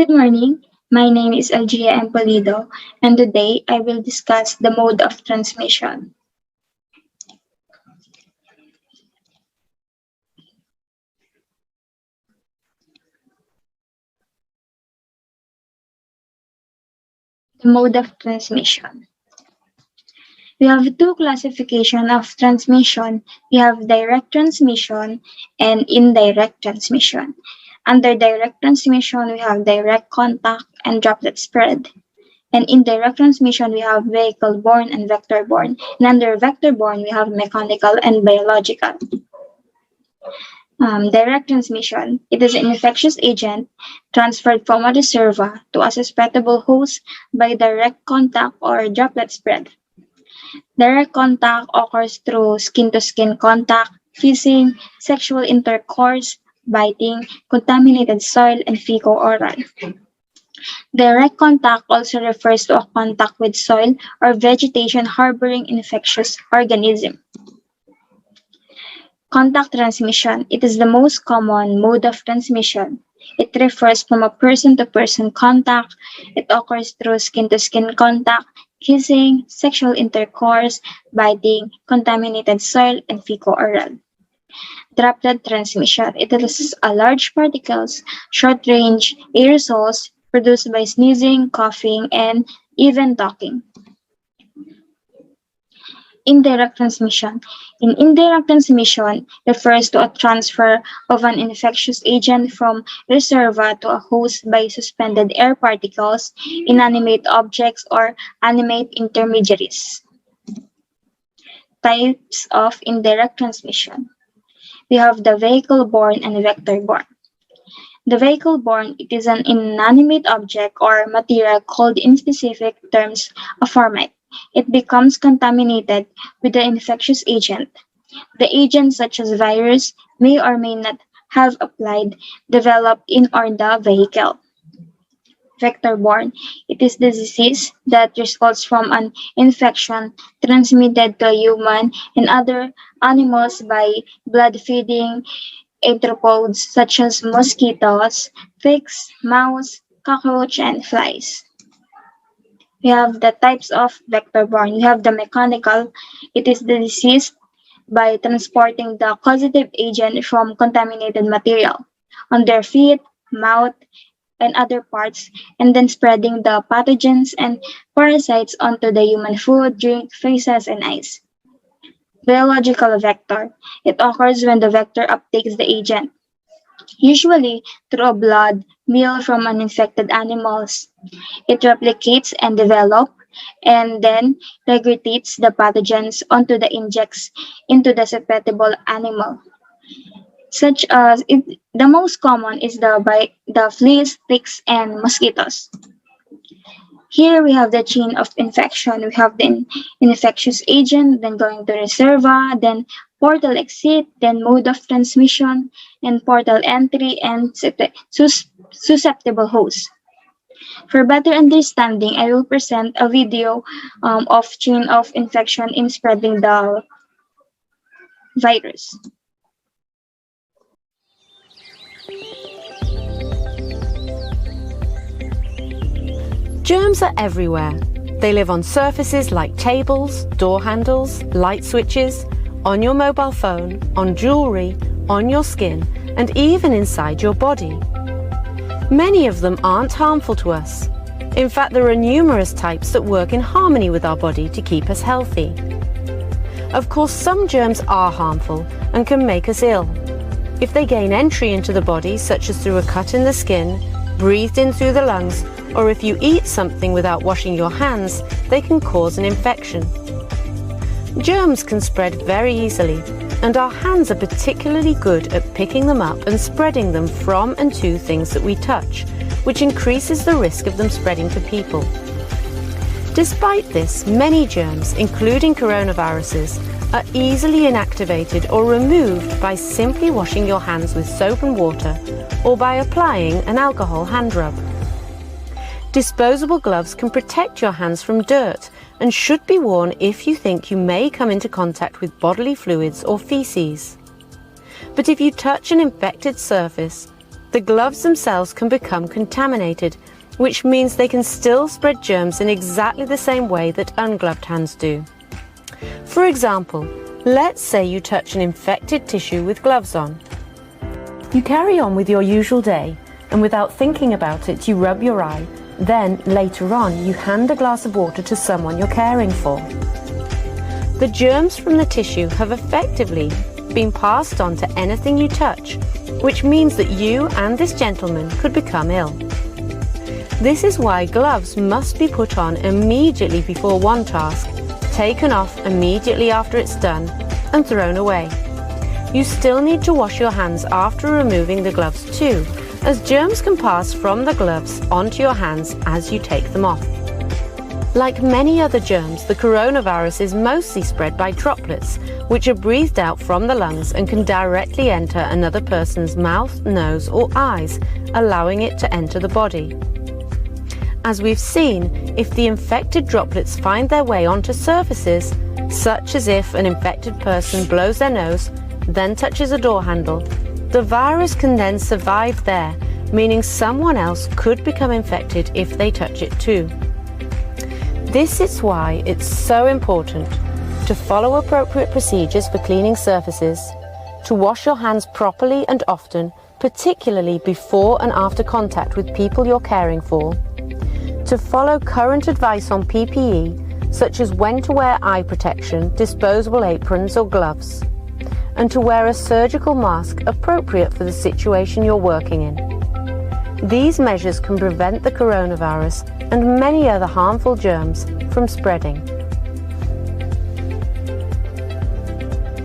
Good morning. My name is Algia Empolido, and today I will discuss the mode of transmission. The mode of transmission. We have two classifications of transmission. We have direct transmission and indirect transmission. Under direct transmission, we have direct contact and droplet spread. And in direct transmission, we have vehicle-borne and vector-borne. And under vector-borne, we have mechanical and biological. Direct transmission. It is an infectious agent transferred from a reservoir to a susceptible host by direct contact or droplet spread. Direct contact occurs through skin-to-skin contact, kissing, sexual intercourse, biting, contaminated soil, and fecal-oral. Direct contact also refers to a contact with soil or vegetation harboring infectious organism. Contact transmission. It is the most common mode of transmission. It refers from a person-to-person contact. It occurs through skin-to-skin contact, kissing, sexual intercourse, biting, contaminated soil, and fecal-oral. Droplet transmission. It is a large particles, short-range aerosols produced by sneezing, coughing, and even talking. Indirect transmission. In indirect transmission refers to a transfer of an infectious agent from reservoir to a host by suspended air particles, inanimate objects, or animate intermediaries. Types of indirect transmission. We have the vehicle-borne and vector-borne. The vehicle-borne, it is an inanimate object or material called in specific terms a formite. It becomes contaminated with the infectious agent. The agent, such as virus, may or may not have applied, developed in or the vehicle. Vector-borne, it is the disease that results from an infection transmitted to a human and other animals by blood-feeding arthropods such as mosquitoes, ticks, mouse, cockroach, and flies. We have the types of vector-borne. We have the mechanical. It is the disease by transporting the causative agent from contaminated material on their feet, mouth, and other parts, and then spreading the pathogens and parasites onto the human food, drink, feces, and eyes. Biological vector. It occurs when the vector uptakes the agent, usually through a blood meal from uninfected animals. It replicates and develops and then regurgitates the pathogens onto the injects into the susceptible animal. Such as the most common is the fleas, ticks, and mosquitoes. Here we have the chain of infection. We have the infectious agent, then going to reservoir, then portal exit, then mode of transmission, and portal entry, and susceptible host. For better understanding, I will present a video of chain of infection in spreading the virus. Germs are everywhere. They live on surfaces like tables, door handles, light switches, on your mobile phone, on jewelry, on your skin, and even inside your body. Many of them aren't harmful to us. In fact, there are numerous types that work in harmony with our body to keep us healthy. Of course, some germs are harmful and can make us ill. If they gain entry into the body, such as through a cut in the skin, breathed in through the lungs, or if you eat something without washing your hands, they can cause an infection. Germs can spread very easily, and our hands are particularly good at picking them up and spreading them from and to things that we touch, which increases the risk of them spreading to people. Despite this, many germs, including coronaviruses, are easily inactivated or removed by simply washing your hands with soap and water or by applying an alcohol hand rub. Disposable gloves can protect your hands from dirt and should be worn if you think you may come into contact with bodily fluids or feces. But if you touch an infected surface, the gloves themselves can become contaminated, which means they can still spread germs in exactly the same way that ungloved hands do. For example, let's say you touch an infected tissue with gloves on. You carry on with your usual day, and without thinking about it, you rub your eye. Then, later on, you hand a glass of water to someone you're caring for. The germs from the tissue have effectively been passed on to anything you touch, which means that you and this gentleman could become ill. This is why gloves must be put on immediately before one task, taken off immediately after it's done, and thrown away. You still need to wash your hands after removing the gloves too, as germs can pass from the gloves onto your hands as you take them off. Like many other germs, the coronavirus is mostly spread by droplets, which are breathed out from the lungs and can directly enter another person's mouth, nose, or eyes, allowing it to enter the body. As we've seen, if the infected droplets find their way onto surfaces, such as if an infected person blows their nose, then touches a door handle, the virus can then survive there, meaning someone else could become infected if they touch it too. This is why it's so important to follow appropriate procedures for cleaning surfaces, to wash your hands properly and often, particularly before and after contact with people you're caring for, to follow current advice on PPE, such as when to wear eye protection, disposable aprons or gloves, and to wear a surgical mask appropriate for the situation you're working in. These measures can prevent the coronavirus and many other harmful germs from spreading.